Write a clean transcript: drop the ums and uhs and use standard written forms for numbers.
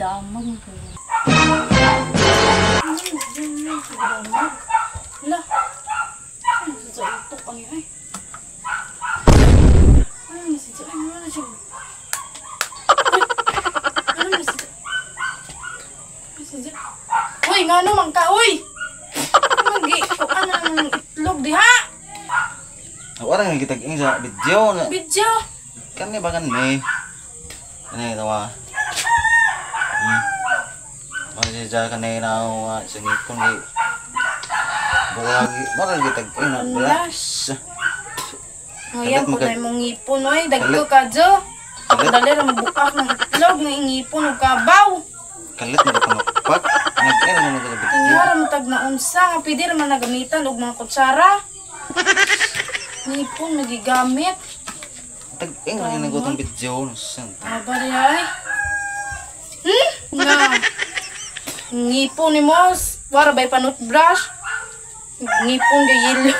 damang ko. Hala. Sa ito kami ay. Ano message? Ay, ano na siya? Ano message? Message? Uy, nga naman ka, uy! Magi, kung ano ang itlog diha? Orang yang kita ini sa video na. Video? Kan ni bahkan ni. Ini tawa. Masih jaga kanina singipon di. Buwagi, bakal kita ini belas. Ngayon, kung na mong ngipon, oy, dagko ka, Jo. Dali ra mabukak ng itlog, ng ngipon, o kabaw. Kalit mo ka mapak. Nag-ina mo na video. Tingara mo tag na unsa, nga pwede naman nagamitan, og mga kutsara. Ngipon, nagigamit. Tag-ina na nagutong video. Santa. Aba di ay. Nga. Ngipon ni Mos. Wara ba'y pa-toothbrush? Ngipon ga yelo.